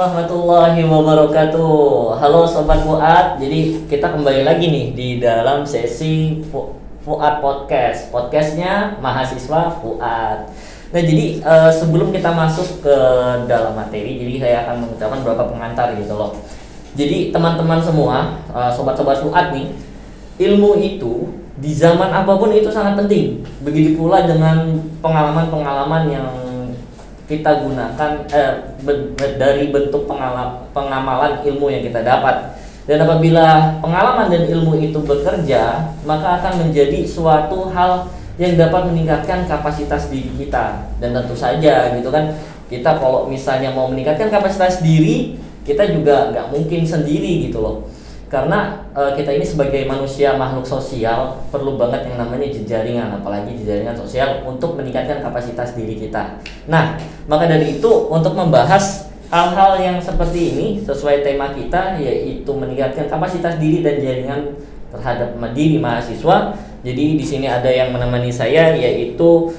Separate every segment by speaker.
Speaker 1: warahmatullahi wabarakatuh. Halo Sobat Fuad. Jadi kita kembali lagi nih di dalam sesi Fuad Podcast. Podcastnya mahasiswa Fuad. Nah jadi sebelum kita masuk ke dalam materi, jadi saya akan mengucapkan beberapa pengantar gitu loh. Jadi teman-teman semua, sobat-sobat Fuad nih, ilmu itu di zaman apapun itu sangat penting. Begitu pula dengan pengalaman-pengalaman yang kita gunakan dari bentuk pengamalan ilmu yang kita dapat. Dan apabila pengalaman dan ilmu itu bekerja, maka akan menjadi suatu hal yang dapat meningkatkan kapasitas diri kita. Dan tentu saja gitu kan, kita kalau misalnya mau meningkatkan kapasitas diri, kita juga nggak mungkin sendiri gitu loh. Karena kita ini sebagai manusia makhluk sosial perlu banget yang namanya jejaringan, apalagi jejaringan sosial untuk meningkatkan kapasitas diri kita. Nah, maka dari itu untuk membahas hal-hal yang seperti ini sesuai tema kita, yaitu meningkatkan kapasitas diri dan jaringan terhadap diri mahasiswa. Jadi di sini ada yang menemani saya, yaitu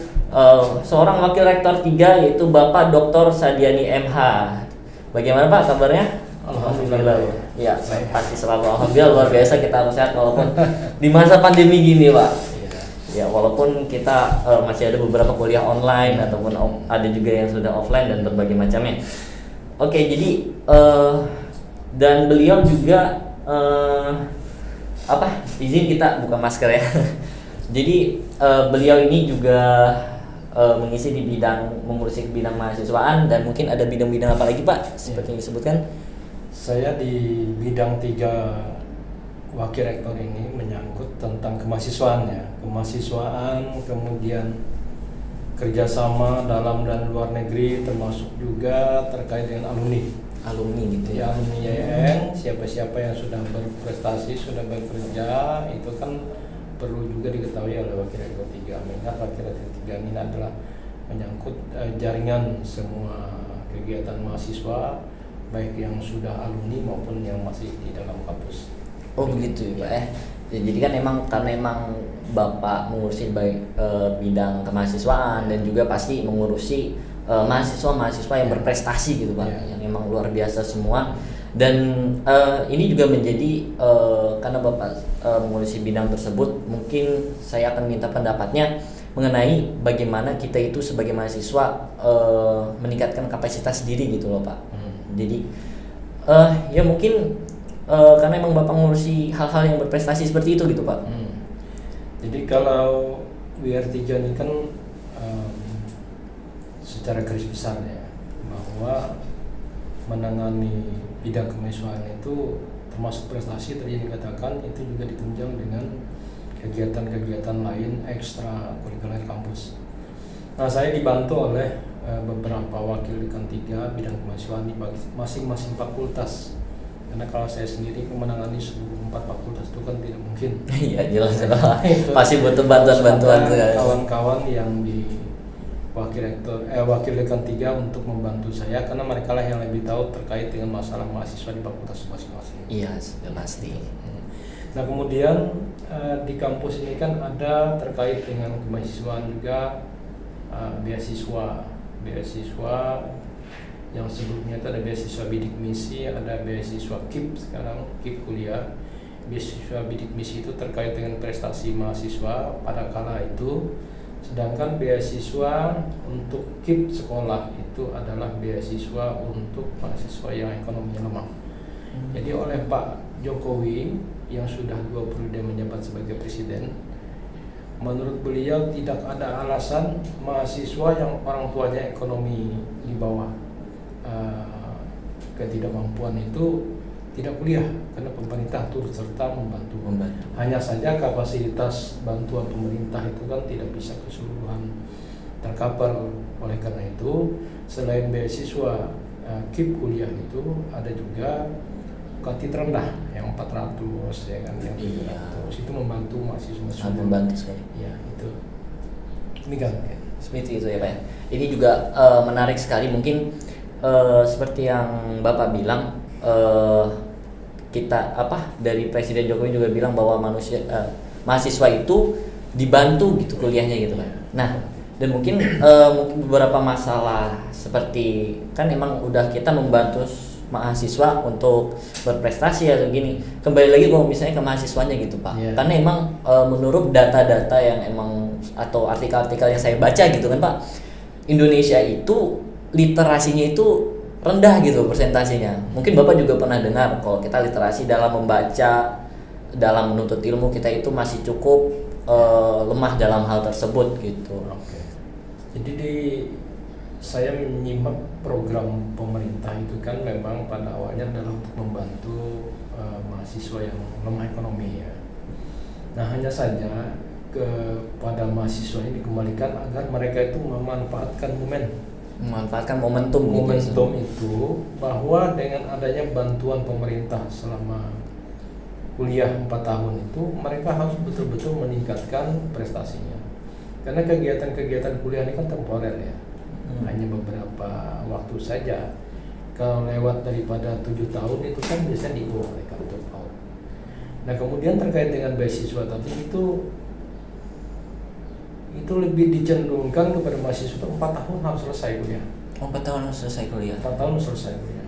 Speaker 1: seorang wakil rektor 3, yaitu Bapak Dr. Sadiani MH. Bagaimana Pak kabarnya? Alhamdulillah ya, pasti selalu alhamdulillah, luar biasa kita harus sehat walaupun di masa pandemi gini Pak. Ya walaupun kita masih ada beberapa kuliah online ataupun ada juga yang sudah offline dan berbagai macamnya. Oke, jadi dan beliau juga izin kita buka masker ya. Jadi beliau ini juga mengisi di mengurusi bidang mahasiswaan, dan mungkin ada bidang-bidang apa lagi Pak seperti yang disebutkan?
Speaker 2: Saya di bidang 3 wakil rektor ini menyangkut tentang kemahasiswaan, kemudian kerjasama dalam dan luar negeri, termasuk juga terkait dengan alumni gitu ya, alumni YN, siapa-siapa yang sudah berprestasi, sudah bekerja, itu kan perlu juga diketahui oleh wakil rektor 3. Mengingat wakil rektor 3 ini adalah menyangkut jaringan semua kegiatan mahasiswa, baik yang sudah alumni maupun yang masih di dalam kampus.
Speaker 1: Oh begitu ya Pak ya. Jadi kan karena emang Bapak mengurusi baik bidang kemahasiswaan dan juga pasti mengurusi mahasiswa-mahasiswa yang berprestasi gitu Pak, yang memang luar biasa semua. Dan ini juga menjadi karena Bapak mengurusi bidang tersebut, mungkin saya akan minta pendapatnya mengenai bagaimana kita itu sebagai mahasiswa meningkatkan kapasitas diri gitu loh Pak. Jadi ya mungkin karena emang Bapak ngurusi hal-hal yang berprestasi seperti itu gitu Pak.
Speaker 2: Jadi kalau WR3 ini kan secara garis besar ya, bahwa menangani bidang kemahasiswaan itu termasuk prestasi tadi yang dikatakan, itu juga ditunjang dengan kegiatan-kegiatan lain ekstra kurikuler kampus. Nah, saya dibantu oleh beberapa wakil dekan 3 bidang kemahasiswaan di masing-masing fakultas. Karena kalau saya sendiri menangani seluruh 4 fakultas itu kan tidak mungkin.
Speaker 1: Iya jelas pasti butuh bantuan
Speaker 2: kawan-kawan yang di wakil dekan 3 untuk membantu saya, karena mereka lah yang lebih tahu terkait dengan masalah mahasiswa di fakultas masing-masing.
Speaker 1: Iya sudah pasti.
Speaker 2: Nah kemudian di kampus ini kan ada terkait dengan kemahasiswaan juga, beasiswa yang sebelumnya itu ada beasiswa bidik misi, ada beasiswa KIP, sekarang KIP kuliah. Beasiswa bidik misi itu terkait dengan prestasi mahasiswa pada kala itu, sedangkan beasiswa untuk KIP sekolah itu adalah beasiswa untuk mahasiswa yang ekonominya lemah. Jadi oleh Pak Jokowi yang sudah 2 periode menjabat sebagai presiden, menurut beliau tidak ada alasan mahasiswa yang orang tuanya ekonomi di bawah ketidakmampuan itu tidak kuliah, karena pemerintah turut serta membantu. Hanya saja kapasitas bantuan pemerintah itu kan tidak bisa keseluruhan tercover. Oleh karena itu, selain beasiswa KIP kuliah itu, ada juga UKT terendah yang 400 ya kan, yang 300 itu membantu mahasiswa.
Speaker 1: Sangat membantu sekali.
Speaker 2: Ya itu. Demikian.
Speaker 1: Seperti itu ya Pak. Ini juga menarik sekali, mungkin seperti yang Bapak bilang, kita dari Presiden Jokowi juga bilang bahwa mahasiswa itu dibantu gitu kuliahnya gitu kan. Nah, dan mungkin beberapa masalah seperti kan emang udah kita membantu mahasiswa untuk berprestasi atau gini. Kembali lagi kalau misalnya ke mahasiswanya gitu Pak.
Speaker 2: Iya.
Speaker 1: Karena emang menurut data-data yang emang atau artikel-artikel yang saya baca gitu kan Pak, Indonesia itu literasinya itu rendah gitu persentasenya. Mungkin Bapak juga pernah dengar kalau kita literasi dalam membaca, dalam menuntut ilmu kita itu masih cukup lemah dalam hal tersebut gitu.
Speaker 2: Oke. Jadi saya menyimak program pemerintah itu kan memang pada awalnya adalah untuk membantu mahasiswa yang lemah ekonomi ya. Nah hanya saja kepada mahasiswa ini dikembalikan agar mereka itu memanfaatkan momentum itu, bahwa dengan adanya bantuan pemerintah selama kuliah 4 tahun itu mereka harus betul-betul meningkatkan prestasinya. Karena kegiatan-kegiatan kuliah ini kan temporer ya, hanya beberapa waktu saja. Kalau lewat daripada 7 tahun itu kan biasanya diubah mereka untuk tahun. Nah kemudian terkait dengan beasiswa tadi itu lebih dicenderungkan kepada mahasiswa 4 tahun harus selesai kuliah.
Speaker 1: 4 tahun harus selesai kuliah.
Speaker 2: 4 tahun selesai kuliah.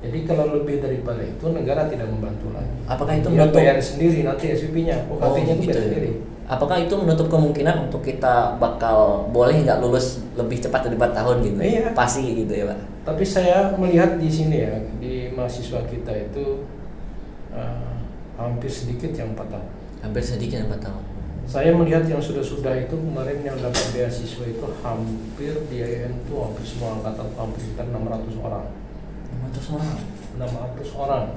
Speaker 2: Jadi kalau lebih daripada itu negara tidak membantu lagi.
Speaker 1: Apakah itu
Speaker 2: dia
Speaker 1: menutup
Speaker 2: bayar sendiri nanti SPP-nya, UKT-nya itu
Speaker 1: gitu
Speaker 2: bayar
Speaker 1: ya?
Speaker 2: sendiri.
Speaker 1: Apakah itu menutup kemungkinan untuk kita bakal boleh nggak lulus lebih cepat dari 4 tahun gitu?
Speaker 2: Iya.
Speaker 1: Pasti gitu ya Pak.
Speaker 2: Tapi saya melihat di sini ya, di mahasiswa kita itu hampir sedikit yang 4 tahun.
Speaker 1: Hampir sedikit 4 tahun.
Speaker 2: Saya melihat yang sudah itu kemarin yang dapat beasiswa itu hampir di IAIN itu hampir semua angkatan, hampir sekitar 600 orang. 600 orang.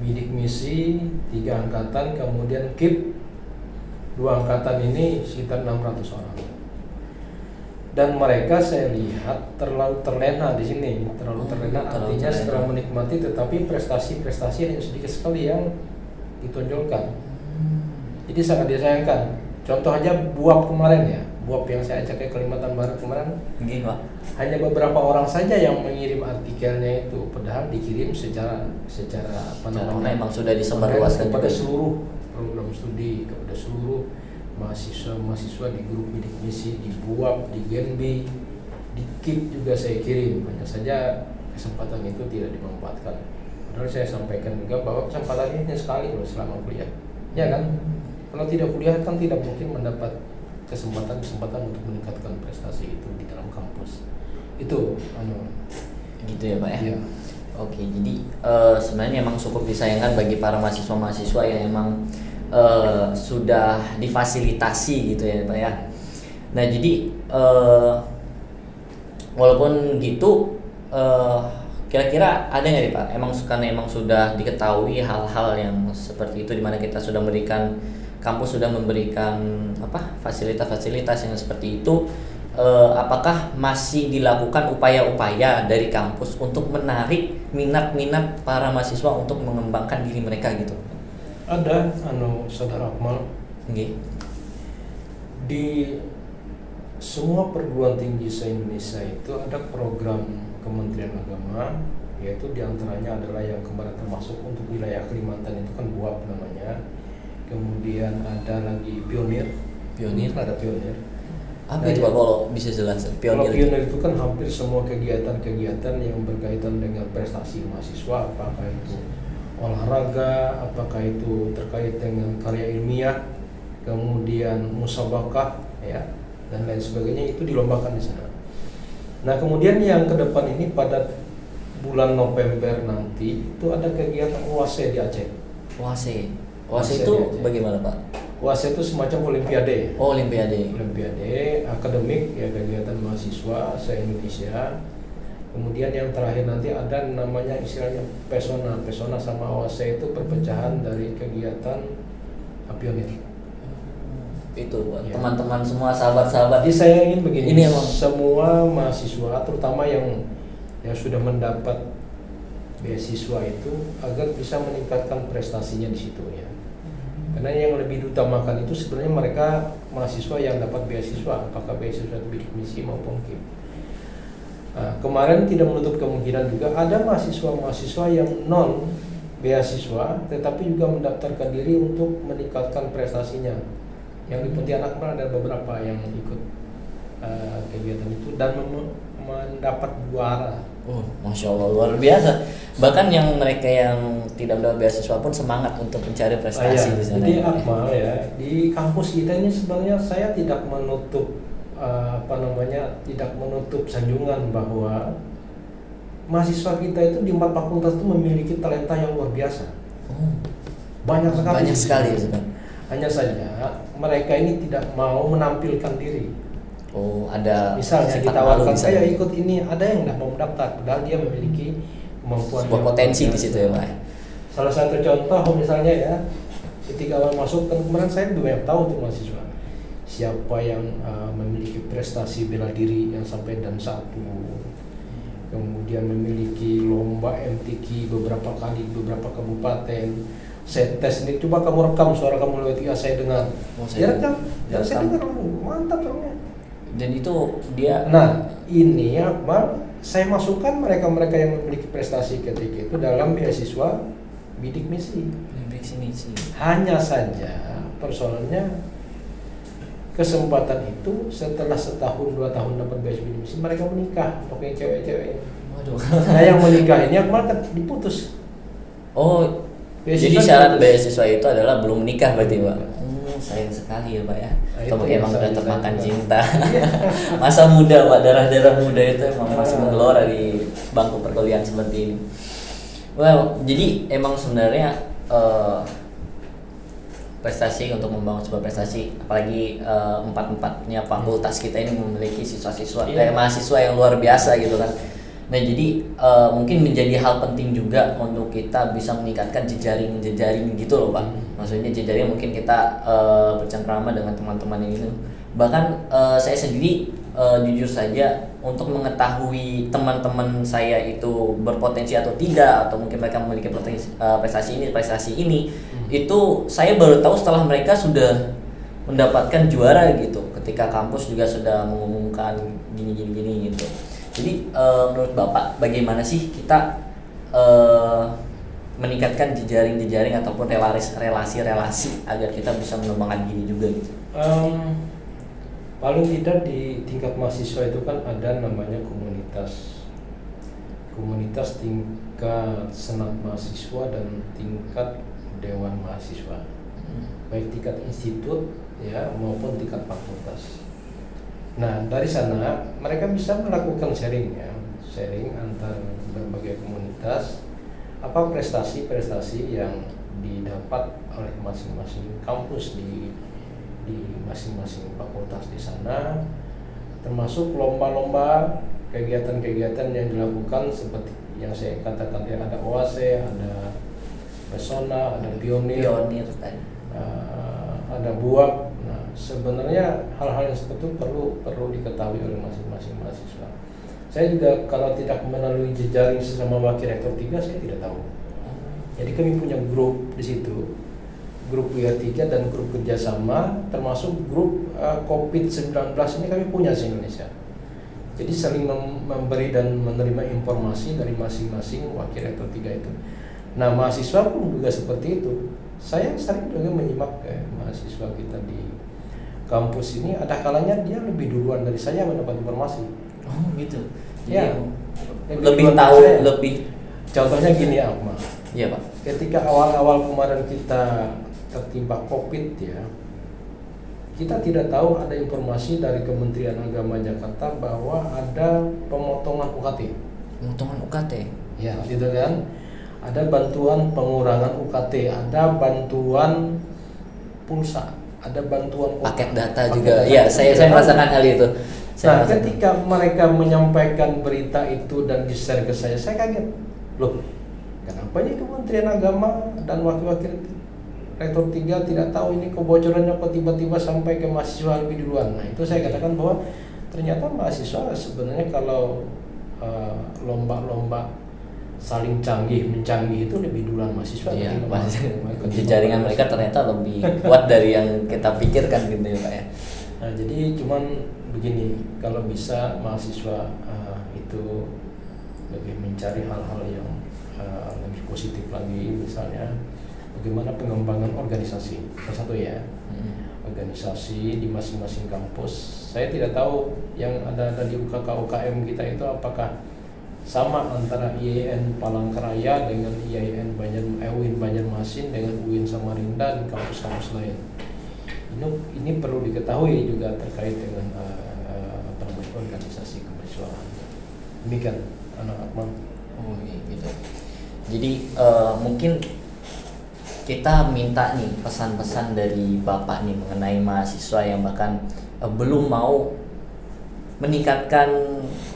Speaker 2: Bidik misi 3 angkatan, kemudian KIP 2 angkatan ini sekitar 600 orang. Dan mereka saya lihat terlalu terlena di sini, artinya
Speaker 1: terlena.
Speaker 2: setelah menikmati tetapi prestasi hanya sedikit sekali yang ditonjolkan. Jadi sangat disayangkan. Contoh aja BUAP kemarin ya, BUAP yang saya ajak ke Kalimantan Barat kemarin,
Speaker 1: Pak.
Speaker 2: hanya beberapa orang saja yang mengirim artikelnya itu, padahal dikirim secara
Speaker 1: Emang sudah disebarluaskan
Speaker 2: kepada
Speaker 1: juga.
Speaker 2: seluruh program studi, kepada seluruh mahasiswa di grup bidik misi, di BUAP, di Genbi, di KIP juga saya kirim. Hanya saja kesempatan itu tidak dimanfaatkan. Padahal saya sampaikan juga bahwa kesempatan ini hanya sekali loh selama kuliah, ya kan? Kalau tidak kuliah kan tidak mungkin mendapat kesempatan untuk meningkatkan prestasi itu di dalam kampus. Itu
Speaker 1: Gitu ya Pak ya.
Speaker 2: Iya.
Speaker 1: Oke, jadi sebenarnya emang cukup disayangkan bagi para mahasiswa yang emang sudah difasilitasi gitu ya Pak ya. Nah jadi walaupun gitu kira-kira ada nggak nih Pak? Karena emang sudah diketahui hal-hal yang seperti itu, di mana kita sudah memberikan, kampus sudah memberikan fasilitas-fasilitas yang seperti itu. Apakah masih dilakukan upaya-upaya dari kampus untuk menarik minat para mahasiswa untuk mengembangkan diri mereka gitu?
Speaker 2: Ada, Saudara Akmal, di semua perguruan tinggi se-Indonesia itu ada program Kementerian Agama, yaitu diantaranya adalah yang kemarin termasuk untuk wilayah Kalimantan itu kan BUAP namanya. Kemudian ada lagi Pionir. Ada Pionir.
Speaker 1: Apa itu Pak kalau bisa jelas?
Speaker 2: Kalau Pionir itu kan hampir semua kegiatan-kegiatan yang berkaitan dengan prestasi mahasiswa, apakah itu olahraga, apakah itu terkait dengan karya ilmiah, kemudian musabakah ya, dan lain sebagainya, itu dilombakan di sana. Nah kemudian yang ke depan ini pada bulan November nanti itu ada kegiatan UASE di Aceh.
Speaker 1: UASE itu bagaimana Pak?
Speaker 2: UASE itu semacam olimpiade.
Speaker 1: Oh, olimpiade
Speaker 2: Akademik ya, kegiatan mahasiswa se-Indonesia. Kemudian yang terakhir nanti ada namanya istilahnya Pesona sama UASE itu perpecahan dari kegiatan Pionir.
Speaker 1: Itu buat
Speaker 2: Ya.
Speaker 1: teman-teman semua, sahabat-sahabat.
Speaker 2: Jadi saya ingin begini,
Speaker 1: Ini emang
Speaker 2: semua mahasiswa terutama yang sudah mendapat beasiswa itu agar bisa meningkatkan prestasinya di situ ya. Karena yang lebih diutamakan itu sebenarnya mereka mahasiswa yang dapat beasiswa, apakah beasiswa bidik misi maupun KIP. Nah, kemarin tidak menutup kemungkinan juga ada mahasiswa yang non beasiswa tetapi juga mendaftarkan diri untuk meningkatkan prestasinya. Yang di Pontianak ada beberapa yang ikut kegiatan itu dan mendapat juara
Speaker 1: Masya Allah, luar biasa. Bahkan yang mereka yang tidak mendapat beasiswa pun semangat untuk mencari prestasi di sana.
Speaker 2: Jadi Akmal ya, di kampus kita ini sebenarnya saya tidak menutup tidak menutup sanjungan bahwa mahasiswa kita itu di 4 fakultas itu memiliki talenta yang luar biasa. Banyak sekali.
Speaker 1: Banyak sekali ya, Bang.
Speaker 2: Hanya saja mereka ini tidak mau menampilkan diri.
Speaker 1: Ada
Speaker 2: misalnya ditawarkan saya ikut ini, ada yang nggak mau mendaftar padahal dia memiliki kemampuan,
Speaker 1: sebuah potensi di situ ya Pak.
Speaker 2: Salah satu contoh misalnya ya, ketika awal masuk kan kemarin saya juga banyak tahu tuh mahasiswa siapa yang memiliki prestasi bela diri yang sampai dan 1, kemudian memiliki lomba MTQ beberapa kali beberapa kabupaten. Saya tes ini, coba kamu rekam suara kamu lewat IA, saya dengar. Saya rekam, saya dengar, mantap orangnya.
Speaker 1: Dan itu dia.
Speaker 2: Nah ini Akmal, saya masukkan mereka-mereka yang memiliki prestasi ketika itu dalam beasiswa bidik misi. Hanya saja persoalannya kesempatan itu setelah 1-2 tahun dapat beasiswa bidik misi mereka menikah, pokoknya cewek-cewek. Nah yang menikah ini Akmal kan diputus.
Speaker 1: Jadi syarat beasiswa itu adalah belum menikah berarti Pak. Sayang sekali ya Pak ya. Atau mungkin emang udah termakan cinta. Masa muda Pak, darah-darah muda itu emang masih menggelora di bangku perkuliahan seperti ini. Jadi emang sebenarnya prestasi untuk membangun sebuah prestasi, apalagi 4-4-nya fakultas kita ini memiliki siswa-siswa mahasiswa yang luar biasa gitu kan. Nah jadi mungkin menjadi hal penting juga untuk kita bisa meningkatkan jejaring gitu loh Pak. Maksudnya jejaring mungkin kita bercengkrama dengan teman-teman ini. Bahkan saya sendiri jujur saja untuk mengetahui teman-teman saya itu berpotensi atau tidak, atau mungkin mereka memiliki prestasi ini, itu saya baru tahu setelah mereka sudah mendapatkan juara gitu. Ketika kampus juga sudah mengumumkan gini gitu. Jadi menurut Bapak bagaimana sih kita meningkatkan jejaring ataupun relasi agar kita bisa mengembangkan diri juga gitu?
Speaker 2: Paling tidak di tingkat mahasiswa itu kan ada namanya komunitas tingkat senat mahasiswa dan tingkat dewan mahasiswa, baik tingkat institut ya maupun tingkat fakultas. Nah dari sana mereka bisa melakukan sharing antar berbagai komunitas, apa prestasi yang didapat oleh masing-masing kampus di masing-masing fakultas di sana, termasuk lomba-lomba, kegiatan-kegiatan yang dilakukan seperti yang saya katakan ya, ada OASE, ada Pesona, ada Pionir ada BUAP. Nah, sebenarnya hal-hal yang seperti itu perlu diketahui oleh masing-masing mahasiswa. Saya juga kalau tidak melalui jejaring sesama wakil rektor 3 saya tidak tahu. Jadi kami punya grup di situ, grup WIA3 dan grup kerjasama, termasuk grup COVID-19 ini kami punya di Indonesia. Jadi saling memberi dan menerima informasi dari masing-masing wakil rektor 3 itu. Nah mahasiswa pun juga seperti itu. Saya sering juga menyimak mahasiswa kita di kampus ini, ada kalanya dia lebih duluan dari saya mendapat informasi.
Speaker 1: Gitu.
Speaker 2: Ya,
Speaker 1: lebih tahu lebih.
Speaker 2: Contohnya gini Akmal.
Speaker 1: Iya Pak.
Speaker 2: Ketika awal-awal kemarin kita tertimpa COVID ya, kita tidak tahu ada informasi dari Kementerian Agama Jakarta bahwa ada pemotongan UKT.
Speaker 1: Pemotongan UKT?
Speaker 2: Ya, gitu kan. Ada bantuan pengurangan UKT, ada bantuan pulsa, ada bantuan
Speaker 1: paket data juga. Iya, saya merasakan hal itu.
Speaker 2: Nah, ketika mereka menyampaikan berita itu dan di-share ke saya kaget. Loh, kenapa ini Kementerian Agama dan wakil-wakil rektor 3 tidak tahu ini kebocorannya kok tiba-tiba sampai ke mahasiswa lebih duluan. Nah, itu saya katakan bahwa ternyata mahasiswa sebenarnya kalau lomba-lomba saling mencanggih itu lebih duluan mahasiswa.
Speaker 1: Iya, jaringan mereka ternyata lebih kuat dari yang kita pikirkan gitu ya Pak ya.
Speaker 2: Nah, jadi cuman begini, kalau bisa mahasiswa itu lebih mencari hal-hal yang lebih positif lagi, misalnya bagaimana pengembangan organisasi. Satu ya, organisasi di masing-masing kampus. Saya tidak tahu yang ada di UKM kita itu apakah sama antara IAIN Palangkaraya dengan UIN Banjarmasin dengan UIN Samarinda dan kampus-kampus lain. Ini perlu diketahui juga terkait dengan organisasi kemahasiswaan. Demikian anak Akmal.
Speaker 1: Oh iya gitu. Jadi mungkin kita minta nih pesan-pesan dari Bapak nih mengenai mahasiswa yang bahkan belum mau meningkatkan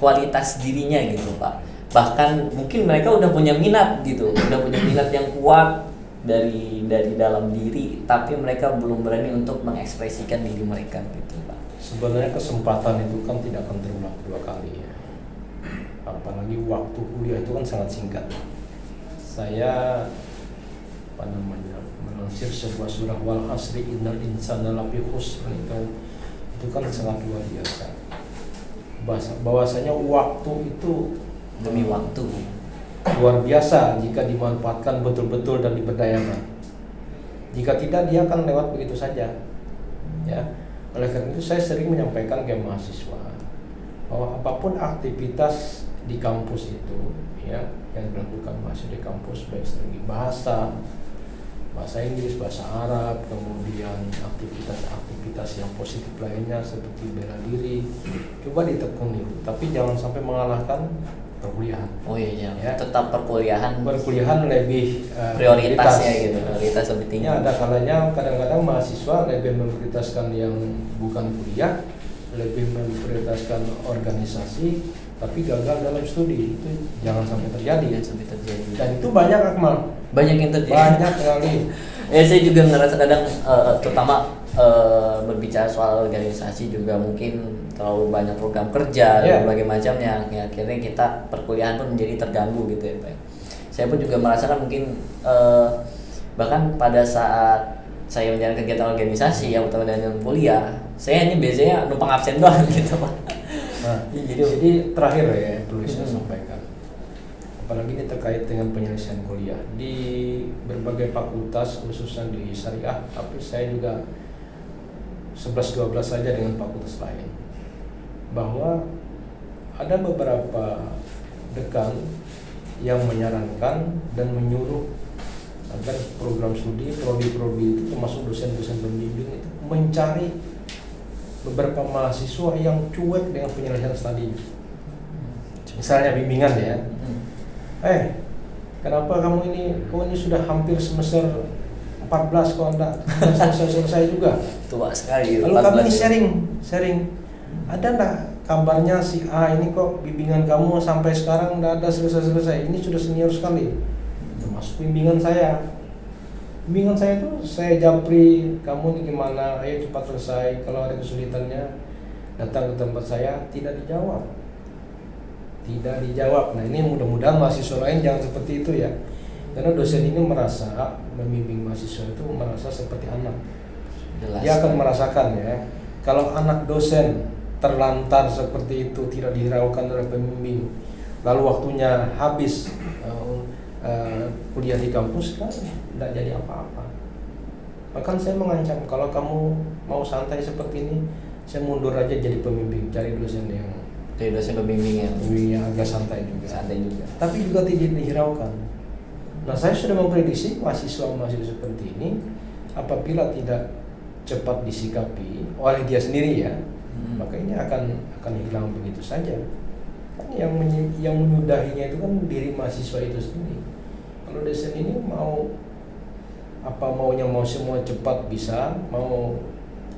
Speaker 1: kualitas dirinya gitu Pak. Bahkan mungkin mereka udah punya minat gitu, udah punya minat yang kuat dari dalam diri, tapi mereka belum berani untuk mengekspresikan diri mereka gitu Pak.
Speaker 2: Sebenarnya kesempatan itu kan tidak akan terulang dua kali ya. Apalagi waktu kuliah itu kan sangat singkat. Saya melansir sebuah surah wal asri innal insana lafi khusr itu kan sangat luar biasa. Bahwasanya waktu itu
Speaker 1: Demi waktu
Speaker 2: luar biasa jika dimanfaatkan betul-betul dan diberdayakan. Jika tidak, dia akan lewat begitu saja. Ya, oleh karena itu saya sering menyampaikan ke mahasiswa bahwa apapun aktivitas di kampus itu, ya, yang dilakukan mahasiswa di kampus, baik strategi bahasa Inggris, bahasa Arab, kemudian aktivitas yang positif lainnya seperti bela diri, coba ditekuni, tapi jangan sampai mengalahkan perkuliahan.
Speaker 1: Oh iya, ya. Tetap perkuliahan
Speaker 2: lebih
Speaker 1: prioritasnya gitu, prioritas lebih tinggi.
Speaker 2: Ya, ada kalanya kadang-kadang mahasiswa lebih memprioritaskan yang bukan kuliah, lebih memprioritaskan organisasi, tapi gagal dalam studi. Itu jangan sampai terjadi. Dan itu banyak, Akmal.
Speaker 1: Banyak yang terjadi.
Speaker 2: Banyak sekali.
Speaker 1: Ya saya juga ngerasa kadang terutama berbicara soal organisasi juga mungkin terlalu banyak program kerja dan berbagai macamnya, ya, akhirnya kita perkuliahan pun menjadi terganggu gitu ya Pak. Saya pun juga merasakan mungkin bahkan pada saat saya menjalankan kegiatan organisasi yang utama dengan kuliah, saya hanya biasanya numpang absen doang gitu Pak.
Speaker 2: Nah, jadi terakhir ya perlu saya sampaikan, apalagi ini terkait dengan penyelesaian kuliah di berbagai fakultas khususnya di syariah, tapi saya juga 11-12 saja dengan fakultas lain, bahwa ada beberapa dekan yang menyarankan dan menyuruh agar program studi, prodi-prodi itu termasuk dosen-dosen pembimbing itu mencari beberapa mahasiswa yang cuek dengan penyelesaian studi. Misalnya bimbingan ya, kenapa kamu ini sudah hampir semester 14 kok anda selesai juga.
Speaker 1: Tua sekali.
Speaker 2: Lalu kami sharing, ada enggak kabarnya si A ini kok bimbingan kamu sampai sekarang enggak ada selesai. Ini sudah senior sekali. Termasuk bimbingan saya. Bimbingan saya itu saya japri, kamu ini gimana? Ayo cepat selesai. Kalau ada kesulitannya datang ke tempat saya, tidak dijawab. Nah ini mudah-mudahan mahasiswa lain jangan seperti itu ya. Karena dosen ini merasa membimbing mahasiswa itu merasa seperti anak. Jelas. Dia akan merasakan ya, kalau anak dosen terlantar seperti itu, tidak dihiraukan oleh pembimbing, lalu waktunya habis kuliah di kampus, kan tidak jadi apa-apa. Bahkan saya mengancam, kalau kamu mau santai seperti ini, saya mundur aja jadi pembimbing, cari dosen pembimbing yang agak santai juga. Tapi juga tidak dihiraukan. Nah, saya sudah memprediksi mahasiswa seperti ini apabila tidak cepat disikapi oleh dia sendiri ya, maka ini akan hilang begitu saja. Kan yang menyudahinya itu kan diri mahasiswa itu sendiri. Kalau dosen ini mau semua cepat bisa, mau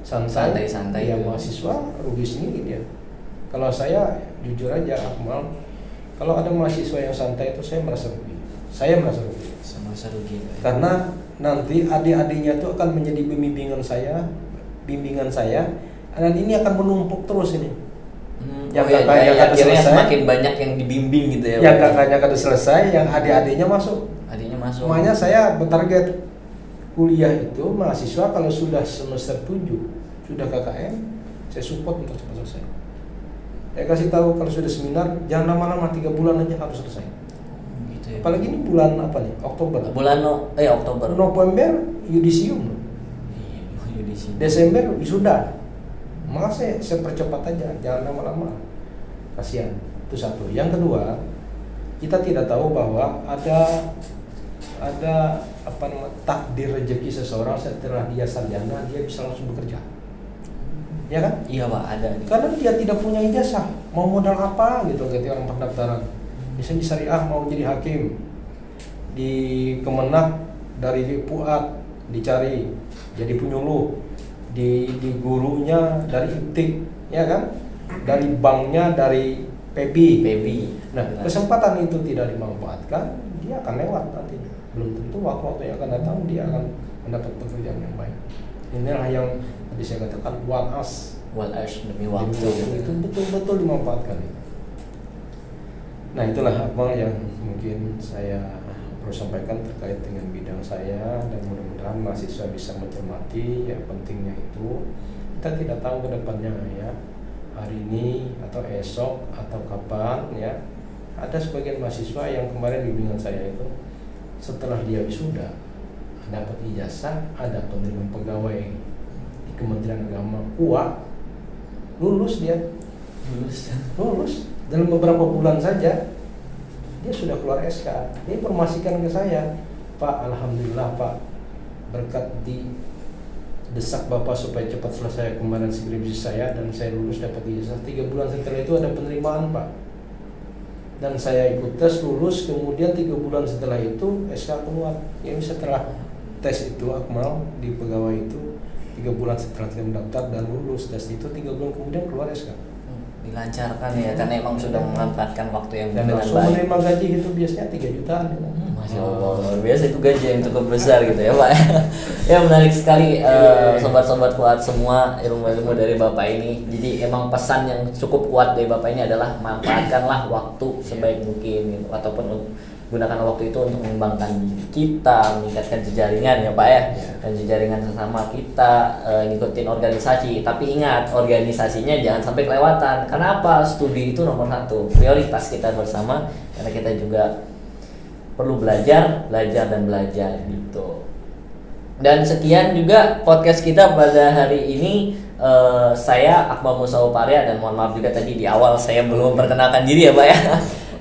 Speaker 2: santai ya mahasiswa rugi sendiri dia. Kalau saya jujur aja Akmal, kalau ada mahasiswa yang santai itu saya merasa rugi. Karena nanti adik-adiknya itu akan menjadi bimbingan saya, dan ini akan menumpuk terus ini. Yang kakaknya kada selesai,
Speaker 1: semakin banyak yang dibimbing gitu ya.
Speaker 2: Yang kakaknya kada selesai, yang adik-adiknya masuk. Makanya saya bertarget kuliah itu mahasiswa kalau sudah semester 7 sudah KKN, saya support untuk cepat selesai. Saya kasih tahu kalau sudah seminar jangan lama-lama, 3 bulan aja harus selesai.
Speaker 1: Gitu ya.
Speaker 2: Apalagi ini bulan apa nih? Oktober.
Speaker 1: Oktober.
Speaker 2: November yudisium. Desember wisuda. Maka saya percepat aja, jangan lama-lama. Kasihan. Itu satu. Yang kedua, kita tidak tahu bahwa ada takdir rezeki seseorang setelah dia sarjana dia bisa langsung bekerja, ya kan?
Speaker 1: Iya Pak, ada.
Speaker 2: Karena dia tidak punya ijazah, mau modal apa gitu ketika orang pendaftaran. Misalnya di Syariah mau jadi hakim, di Kemenak dari Fuad dicari jadi penyuluh, di gurunya dari Iptik, ya kan? Dari banknya dari Pebi. Nah, kesempatan itu tidak dimanfaatkan, dia akan lewat nanti. Belum tentu waktu yang akan datang dia akan mendapat pekerjaan yang baik. Inilah yang tadi saya katakan wal as
Speaker 1: demi waktu.
Speaker 2: Itu betul-betul dimanfaatkan. Nah, itulah apa yang mungkin saya perlu sampaikan terkait dengan bidang saya, dan mudah-mudahan mahasiswa bisa mencermati ya pentingnya itu. Kita tidak tahu ke depannya ya, hari ini atau esok atau kapan ya. Ada sebagian mahasiswa yang kemarin bimbingan saya itu setelah dia wisuda dapat ijazah, ada penerimaan pegawai di Kementerian Agama kuat, lulus dalam beberapa bulan saja dia sudah keluar SK. Dia informasikan ke saya, Pak, alhamdulillah Pak, berkat di desak Bapak supaya cepat selesai kemarin skripsi saya dan saya lulus dapat ijazah. 3 bulan setelah itu ada penerimaan Pak, dan saya ikut tes lulus, kemudian 3 bulan setelah itu SK keluar. Ya setelah tes itu Akmal di pegawai itu 3 bulan setelah saya mendaftar dan lulus tes itu 3 bulan kemudian keluar SK.
Speaker 1: Dilancarkan ya, karena emang sudah memanfaatkan waktu yang
Speaker 2: dan
Speaker 1: dengan
Speaker 2: langsung
Speaker 1: baik.
Speaker 2: menerima gaji itu biasanya 3 jutaan.
Speaker 1: Masya Allah, luar biasa itu gaji yang cukup besar gitu ya Pak. Ya menarik sekali sobat-sobat Fuad semua, ilmu-ilmu dari Bapak ini. Jadi emang pesan yang cukup kuat dari Bapak ini adalah manfaatkanlah waktu sebaik mungkin gitu. Ataupun gunakan waktu itu untuk mengembangkan kita, meningkatkan jejaringan ya Pak ya, dan jejaringan sesama kita, ngikutin organisasi. Tapi ingat, organisasinya jangan sampai kelewatan. Karena apa? Studi itu nomor 1, prioritas kita bersama, karena kita juga perlu belajar dan belajar gitu. Dan sekian juga podcast kita pada hari ini. Saya Akmal Musa Uparia, dan mohon maaf juga tadi di awal saya belum memperkenalkan diri ya Pak ya.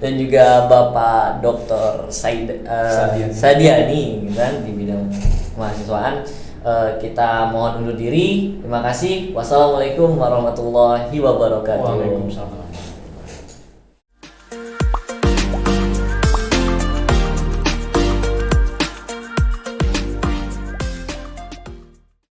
Speaker 1: Dan juga Bapak Dr. Sadiani kan di bidang kemahasiswaan. Kita mohon undur diri. Terima kasih. Wassalamualaikum warahmatullahi wabarakatuh.
Speaker 2: Waalaikumsalam.